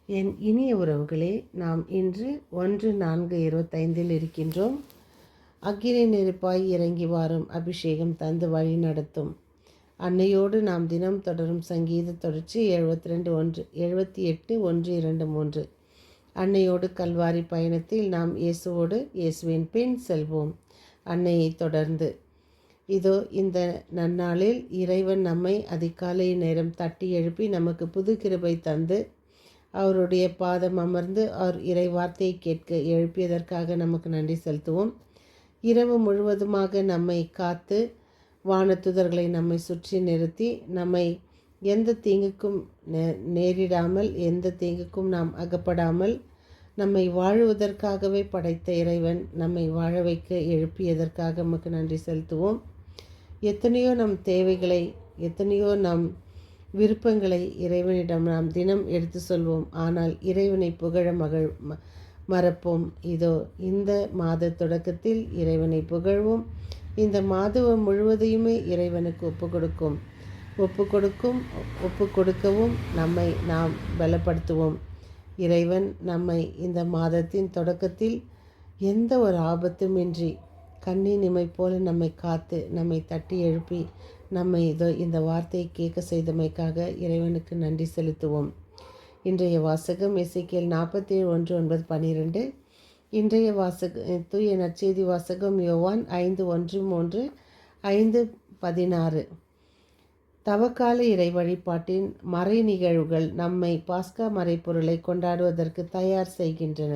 என் இனிய உறவுகளே, நாம் இன்று 1/4/25 இருக்கின்றோம். அக்கினி நெருப்பாய் இறங்கி வாரும், அபிஷேகம் தந்து வழி நடத்தும். அன்னையோடு நாம் தினம் தொடரும் சங்கீத தொடர்ச்சி 78:1-2-3. அன்னையோடு கல்வாரி பயணத்தில் நாம் இயேசுவோடு, இயேசுவின் பின் செல்வோம். அன்னையை தொடர்ந்து இதோ இந்த நன்னாளில் இறைவன் நம்மை அதிகாலை நேரம் தட்டி எழுப்பி நமக்கு புது கிருபை தந்து அவருடைய பாதம் அமர்ந்து அவர் இறை வார்த்தையை கேட்க எழுப்பியதற்காக நமக்கு நன்றி செலுத்துவோம். இரவு முழுவதுமாக நம்மை காத்து வானத்துதர்களை நம்மை சுற்றி நிறுத்தி நம்மை எந்த தீங்குக்கும் நேரிடாமல், எந்த தீங்குக்கும் நாம் அகப்படாமல் நம்மை வாழுவதற்காகவே படைத்த இறைவன் நம்மை வாழ வைக்க எழுப்பியதற்காக நமக்கு நன்றி செலுத்துவோம். எத்தனையோ நம் தேவைகளை, எத்தனையோ நம் விருப்பங்களை இறைவனிடம் நாம் தினம் எடுத்து சொல்வோம். ஆனால் இறைவனை புகழ மறப்போம். இதோ இந்த மாத தொடக்கத்தில் இறைவனை புகழ்வோம். இந்த மாதம் முழுவதையுமே இறைவனுக்கு ஒப்பு கொடுக்கவும் நம்மை நாம் பலப்படுத்துவோம். இறைவன் நம்மை இந்த மாதத்தின் தொடக்கத்தில் எந்த ஒரு ஆபத்துமின்றி கண்ணின் இமை போல நம்மை காத்து நம்மை தட்டி எழுப்பி நம்மை இந்த வார்த்தையை கேட்க செய்தமைக்காக இறைவனுக்கு நன்றி செலுத்துவோம். இன்றைய வாசகம் எசேக்கியேல் 47:1-12. இன்றைய தூய நற்செய்தி வாசகம் யோவான் 5:1-3, 5:16. தவக்கால இறை வழிபாட்டின் மறை நிகழ்வுகள் நம்மை பாஸ்கா மறைப்பொருளை கொண்டாடுவதற்கு தயார் செய்கின்றன.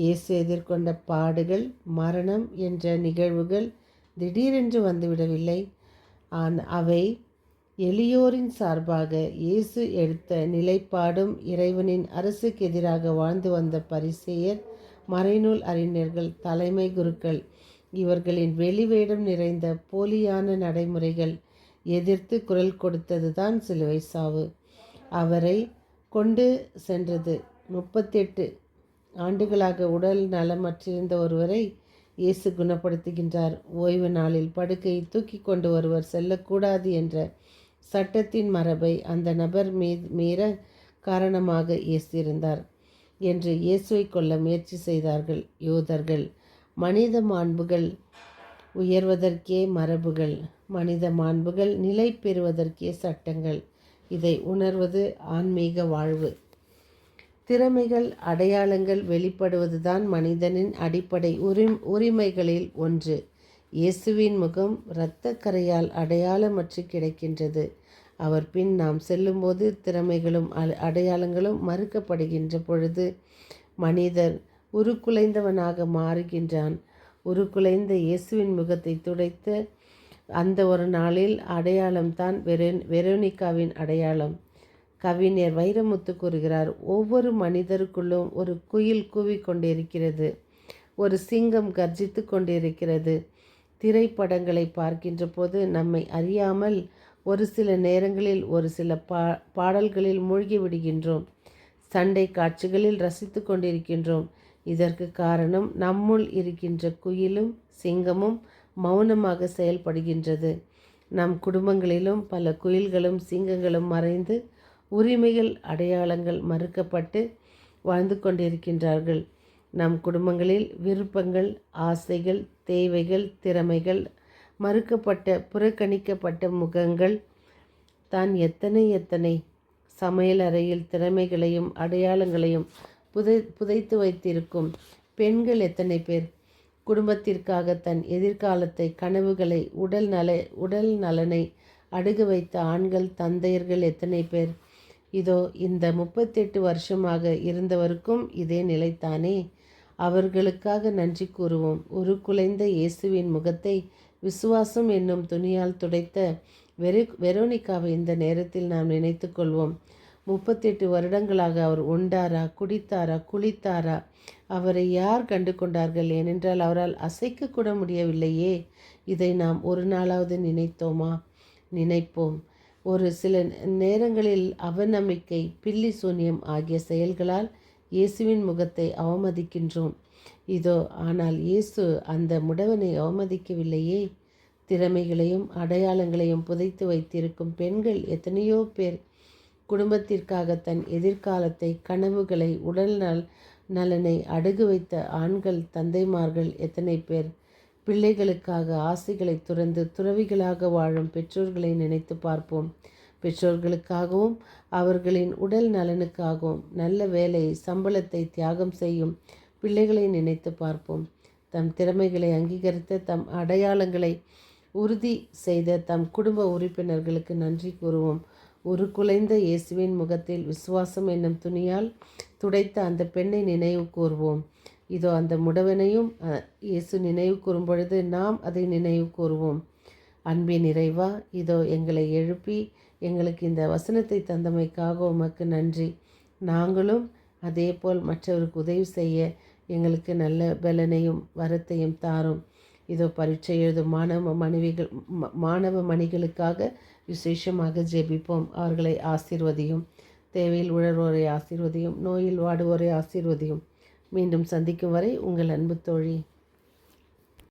இயேசு எதிர்கொண்ட பாடுகள், மரணம் என்ற நிகழ்வுகள் திடீரென்று வந்துவிடவில்லை. அவை எளியோரின் சார்பாக இயேசு எடுத்த நிலைப்பாடும் இறைவனின் அரசுக்கு எதிராக வாழ்ந்து வந்த பரிசேயர், மறைநூல் அறிஞர்கள், தலைமை குருக்கள் இவர்களின் வெளிவேடம் நிறைந்த போலியான நடைமுறைகள் எதிர்த்து குரல் கொடுத்ததுதான் சிலுவை சாவு. அவரை கொண்டு சென்றது. 38 ஆண்டுகளாக உடல் நலமற்றிருந்த ஒருவரை இயேசு குணப்படுத்துகின்றார். ஓய்வு நாளில் படுக்கையை தூக்கி கொண்டு ஒருவர் செல்லக்கூடாது என்ற சட்டத்தின் மரபை அந்த நபர் மீற காரணமாக இயேசு இருந்தார் என்று இயேசுவை கொல்ல முயற்சி செய்தார்கள் யூதர்கள். மனித மாண்புகள் உயர்வதற்கே மரபுகள், மனித மாண்புகள் நிலை பெறுவதற்கே சட்டங்கள். இதை உணர்வது ஆன்மீக வாழ்வு. திறமைகள், அடையாளங்கள் வெளிப்படுவதுதான் மனிதனின் அடிப்படை உரிமைகளில் ஒன்று. இயேசுவின் முகம் இரத்த கரையால் அடையாளமற்று கிடைக்கின்றது. அவர் பின் நாம் செல்லும்போது திறமைகளும் அடையாளங்களும் மறுக்கப்படுகின்ற பொழுது மனிதர் உருக்குலைந்தவனாக மாறுகின்றான். உருக்குலைந்த இயேசுவின் முகத்தை துடைத்த அந்த ஒரு நாளில் அடையாளம்தான் வெரோனிகாவின் அடையாளம். கவிஞர் வைரமுத்து கூறுகிறார், ஒவ்வொரு மனிதருக்குள்ளும் ஒரு குயில் கூவிக்கொண்டிருக்கிறது, ஒரு சிங்கம் கர்ஜித்து கொண்டிருக்கிறது. திரைப்படங்களை பார்க்கின்ற போது நம்மை அறியாமல் ஒரு சில நேரங்களில் ஒரு சில பாடல்களில் மூழ்கி விடுகின்றோம். சண்டை காட்சிகளில் ரசித்து கொண்டிருக்கின்றோம். இதற்கு காரணம் நம்முள் இருக்கின்ற குயிலும் சிங்கமும் மௌனமாக செயல்படுகின்றது. நம் குடும்பங்களிலும் பல குயில்களும் சிங்கங்களும் மறைந்து உரிமைகள், அடையாளங்கள் மறுக்கப்பட்டு வாழ்ந்து கொண்டிருக்கின்றார்கள். நம் குடும்பங்களில் விருப்பங்கள், ஆசைகள், தேவைகள், திறமைகள் மறுக்கப்பட்ட புறக்கணிக்கப்பட்ட முகங்கள் தான் எத்தனை சமையல் அறையில் திறமைகளையும் அடையாளங்களையும் புதைத்து வைத்திருக்கும் பெண்கள் எத்தனை பேர்? குடும்பத்திற்காக தன் எதிர்காலத்தை, கனவுகளை, உடல் நலனை அடுக வைத்த ஆண்கள், தந்தையர்கள் எத்தனை பேர்? இதோ இந்த 38 வருஷமாக இருந்தவருக்கும் இதே நிலைத்தானே. அவர்களுக்காக நன்றி கூறுவோம். உருக்குலைந்த இயேசுவின் முகத்தை விசுவாசம் என்னும் துணியால் துடைத்த வெரோனிகாவை இந்த நேரத்தில் நாம் நினைத்து கொள்வோம். 38 வருடங்களாக அவர் உண்டாரா, குடித்தாரா, குளித்தாரா? அவரை யார் கண்டு கொண்டார்கள்? ஏனென்றால் அவரால் அசைக்க கூட முடியவில்லையே. இதை நாம் ஒரு நாளாவது நினைத்தோமா? நினைப்போம். ஒரு சில நேரங்களில் அவநம்பிக்கை, பில்லி சூன்யம் ஆகிய செயல்களால் இயேசுவின் முகத்தை அவமதிக்கின்றோம். இதோ ஆனால் இயேசு அந்த முடவனை அவமதிக்கவில்லையே. திறமைகளையும் அடையாளங்களையும் புதைத்து வைத்திருக்கும் பெண்கள் எத்தனையோ பேர் குடும்பத்திற்காக தன் எதிர்காலத்தை, கனவுகளை, உடல் நலனை அடகு வைத்த ஆண்கள், தந்தைமார்கள் எத்தனை பேர்! பிள்ளைகளுக்காக ஆசைகளை துறந்து துறவிகளாக வாழும் பெற்றோர்களை நினைத்து பார்ப்போம். பெற்றோர்களுக்காகவும் அவர்களின் உடல் நலனுக்காகவும் நல்ல வேலை, சம்பளத்தை தியாகம் செய்யும் பிள்ளைகளை நினைத்து பார்ப்போம். தம் திறமைகளை அங்கீகரித்த, தம் அடையாளங்களை உறுதி செய்த தம் குடும்ப உறுப்பினர்களுக்கு நன்றி கூறுவோம். உருக்குலைந்த இயேசுவின் முகத்தில் விசுவாசம் என்னும் துணியால் துடைத்த அந்த பெண்ணை நினைவு கூர்வோம். இதோ அந்த முடவனையும் இயேசு நினைவு கூறும் பொழுது நாம் அதை நினைவு கூறுவோம். அன்பின் இறைவா, இதோ எங்களை எழுப்பி எங்களுக்கு இந்த வசனத்தை தந்தமைக்காக உமக்கு நன்றி. நாங்களும் அதே போல் மற்றவருக்கு உதவி செய்ய எங்களுக்கு நல்ல பலனையும் வரத்தையும் தாரும். இதோ பரீட்சை எழுதும் மாணவ மணிகளுக்காக விசேஷமாக ஜெபிப்போம். அவர்களை ஆசீர்வதியும். தேவையில் உழல்வோரை ஆசீர்வதியும். நோயில் வாடுவோரை ஆசீர்வதியும். மீண்டும் சந்திக்கும் வரை உங்கள் அன்பு தோழி.